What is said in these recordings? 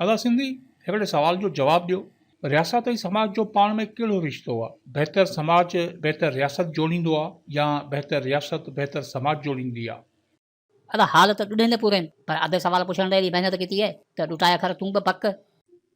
अदा सिंधी हिकिड़े सवाल जो जवाबु ॾियो। रियासत ऐं समाज जो पाण में कहिड़ो रिश्तो आहे? बहितर समाज बहितर रियासत जोड़ींदो आहे या बहितर रियासत बहितर समाज जोड़ींदी आहे? अदा हाल त ॾुढे पूरे आहिनि, पर अधु सवाल पुछण लाइ एॾी महिनत कई आहे त ॾुटाए खर तूं बि पक।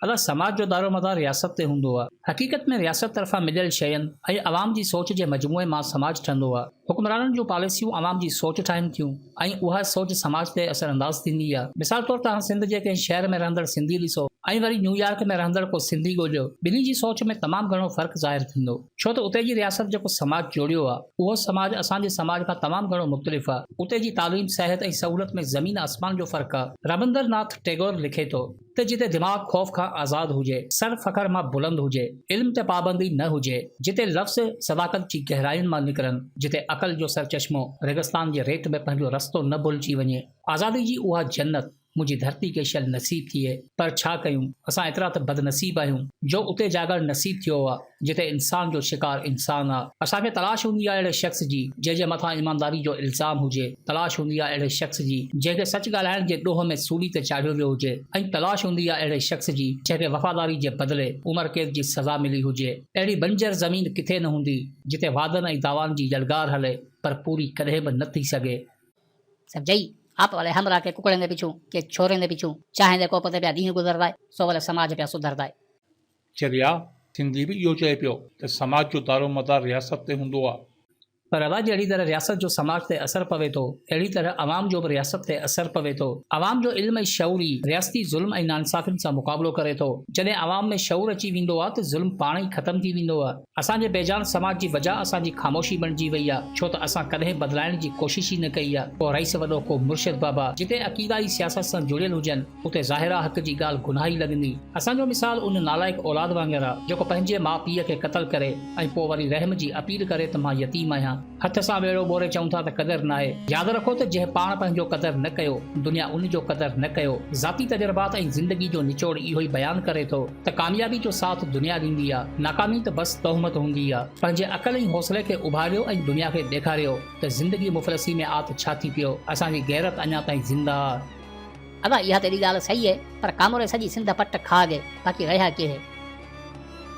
अदा समाज जो दारोमदार रियासत ते हूंदो आहे। हक़ीक़त में रियासत तरफ़ां मिलियल शयुनि ऐं अवाम जी सोच जे मजमूए मां समाज ठहंदो आहे। हुक्मराननि जूं पॉलिसियूं अवाम जी सोच ठाहिनि थियूं ऐं उहा सोच समाज ते असरअंदाज़ थींदी आहे। मिसाल तौर तव्हां सिंध जे कंहिं शहर में रहंदड़ सिंधी ॾिसो ऐं वरी न्यूयॉर्क में रहंदड़ को सिंधी ॻोल्हियो, ॿिन्ही जी सोच में तमामु घणो फ़र्क़ु ज़ाहिर थींदो, छो त उते जी रियासत जेको समाज जोड़ियो आहे उहो समाज असांजे समाज खां तमामु घणो मुख़्तलिफ़ आहे। उते जी तालीम, सिहत ऐं सहूलियत में ज़मीन आसमान जो फ़र्क़ु आहे। रविंद्रनाथ टैगोर लिखे थो त जिते दिमाग़ ख़ौफ़ खां आज़ाद हुजे, सर फ़ख़्र मां बुलंद हुजे, इल्म ते पाबंदी न हुजे, जिते लफ़्ज़ सदाकत जी गहराइयुनि मां निकिरनि, जिते अक़ल जो सरचश्मो रेगिस्तान जे रेत में पंहिंजो रस्तो न भुलिजी वञे, आज़ादी जी उहा जन्नत मुंहिंजी धरती खे शल नसीब थिए। पर छा कयूं, असां एतिरा त बदनसीब आहियूं जो उते जाॻण नसीब थियो आहे जिते इंसान जो शिकार इंसान आहे। असांखे तलाश हूंदी आहे अहिड़े शख़्स जी जंहिंजे मथां ईमानदारी जो इल्ज़ाम हुजे, तलाश हूंदी आहे अहिड़े शख़्स जी जंहिंखे सच ॻाल्हाइण जे ॾोह में सूली ते चाढ़ियो वियो हुजे, ऐं तलाश हूंदी आहे अहिड़े शख़्स जी जंहिंखे वफ़ादारी जे बदिले उमिरि क़ैद जी सज़ा मिली हुजे। अहिड़ी बंजर ज़मीन किथे न हूंदी जिते वादनि ऐं दावानि जी यलगार हले पर पूरी कॾहिं बि न थी सघे। समझई? आप वाले हमरा के कुकड़े ने पीछू के छोरे ने पीछू चाहे देखो पते पिया ॾींहं गुज़रदा आहे, सो वाले समाज पिया सुधरदा आहे। चरिया सिंधी बि इहो चए पियो त समाज जो दारोमदार रियासत ते हूंदो आहे। पर अला जहिड़ी तरह रियासत जो समाज ते असर पवे थो, अहिड़ी तरह अवाम जो बि रियासत ते असर पवे थो। अवाम जो इल्म ऐं शऊर ई रियासती ज़ुल्म ऐं नाइंसाफ़ियुनि सां मुक़ाबिलो करे थो। जॾहिं अवाम में शऊर अची वेंदो आहे त ज़ुल्म पाण ई ख़तम थी वेंदो आहे। असांजे बेजान समाज जी वजह असांजी ख़ामोशी बणिजी वई आहे, छो त असां कॾहिं बदिलाइण जी कोशिश ई न कई आहे। को रईस वॾो, को मुर्शिद बाबा, जिते अक़ीदा ई सियासत सां जुड़ियल हुजनि उते ज़ाहिरा हक़ जी ॻाल्हि गुनाही लॻंदी। असांजो मिसाल उन नालाइक औलाद वांगुरु आहे जेको पंहिंजे माउ पीउ खे क़तल करे ऐं पोइ वरी रहम जी अपील करे त मां यतीम आहियां। हथ सां वेड़ो बोरे चऊं था त क़दर न आहे। यादि रखो त जंहिं पाण पंहिंजो क़दर न कयो, दुनिया उन जो क़दर न कयो। ज़ाती तजुर्बात ऐं ज़िंदगी जो निचोड़ इहो ई बयानु करे थो त कामयाबी जो साथ दुनिया ॾींदी आहे, नाकामी त बसि तोहमत हूंदी आहे। पंहिंजे अक़ल ऐं हौसले खे उभारियो ऐं दुनिया खे ॾेखारियो त ज़िंदगी मुफ़लसी में आत छा थी पियो। असांजी गैरत अञा ताईं ज़िंदा आहे। अदा इहा तेरी ॻाल्हि सही आहे, पर कामोरे सॼी सिंध पट खा गए, बाक़ी रहिया केरु?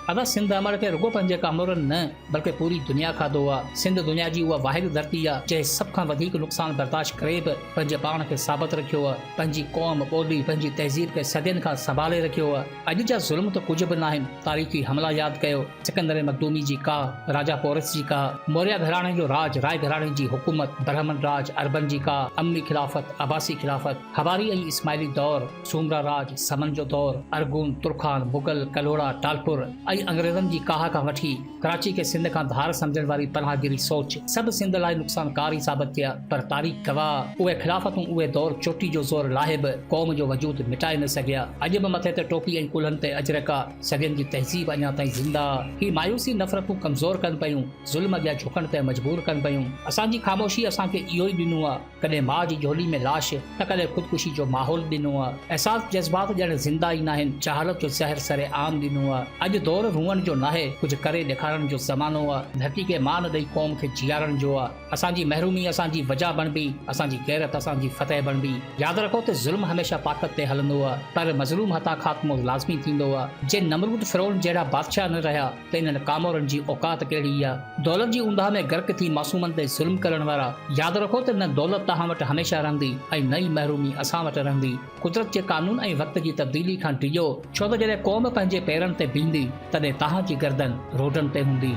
अदा सिंध अमर खे रुगो पंहिंजे कामोरनि न बल्कि पूरी दुनिया खाधो आहे। सिंध दुनिया जी उहा वाहिद धरती आहे जंहिं सभ खां वधीक नुक़सान बर्दाश्त करे बि पंहिंजे पाण खे साबित रखियो आहे, पंहिंजी क़ौम, ॿोली, पंहिंजी तहज़ीब खे सदियुनि खां संभाले रखियो आहे। अॼु जा ज़ुल्म त कुझु बि न आहिनि। तारीख़ी हमला यादि कयो, सिकंदर मखदूमी जी का, राजा पोरस जी का, मौर्य घराणे जो राज, राय घराणे जी हुकूमत, ब्राह्मण राज, अरबन जी का, अमनी खिलाफ़त, अब्बासी खिलाफ़त, हवारी ऐं इस्माइली दौर, सूमरा राज, समन जो दौर, अरगुन, तुर्खान, मुगल, कलोड़ा, टालपुर ऐं अंग्रेज़नि जी काह खां वठी कराची खे सिंध खां धार सम्झण वारी पनाहगिरी सोच सभु सिंध लाइ नुक़सानकारी साबित थिया। पर तारीख़ गवाह उहे खिलाफ़तूं, उहे दौर चोटी जो ज़ोर लाहे बि क़ौम जो वजूद मिटाए न सघिया। अॼु बि मथे ते टोपी ऐं कुल्हनि ते अजरका, सदियुनि जी तहज़ीब अञा ताईं ज़िंदा। ही मायूसी नफ़रतूं कमज़ोर कनि पयूं, ज़ुल्म अॻियां झुकण ते मजबूर कनि पयूं। असांजी ख़ामोशी असांखे इहो ई ॾिनो आहे, कॾहिं माउ जी झोली में लाश त कॾहिं ख़ुदकुशी जो माहौल ॾिनो आहे। अहसास जज़्बात ॼण ज़िंदा ई न आहिनि, जहालत जो ज़हर सरे आम ॾिनो आहे। अॼु दौर रुअण जो नाहे, कुझु करे ॾेखारण जो ज़मानो आहे। धरती खे मान ॾेई क़ौम खे जीआरण जो आहे। असांजी महरूमी असांजी वजह बणबी, असांजी गैरत असांजी फतह बणबी। यादि रखो त ज़ुल्म हमेशह ताक़त ते हलंदो आहे, पर मज़लूम हथां ख़ात्मो लाज़मी थींदो आहे। जे नमरूद फिरौन जहिड़ा बादशाह न रहिया त इन्हनि कामोरनि जी औकात कहिड़ी आहे। दौलत जी ऊंदहि में गर्क थी मासूमनि ते ज़ुल्म करण वारा, यादि रखो त न दौलत तव्हां वटि हमेशह रहंदी ऐं न ई महरूमी असां वटि रहंदी। कुदरत जे कानून ऐं वक़्त जी तब्दीली खां डिॼो, छो त जॾहिं क़ौम पंहिंजे पेरनि ते बीहंदी तॾहिं तव्हांजी गर्दन रोडनि ते हूंदी।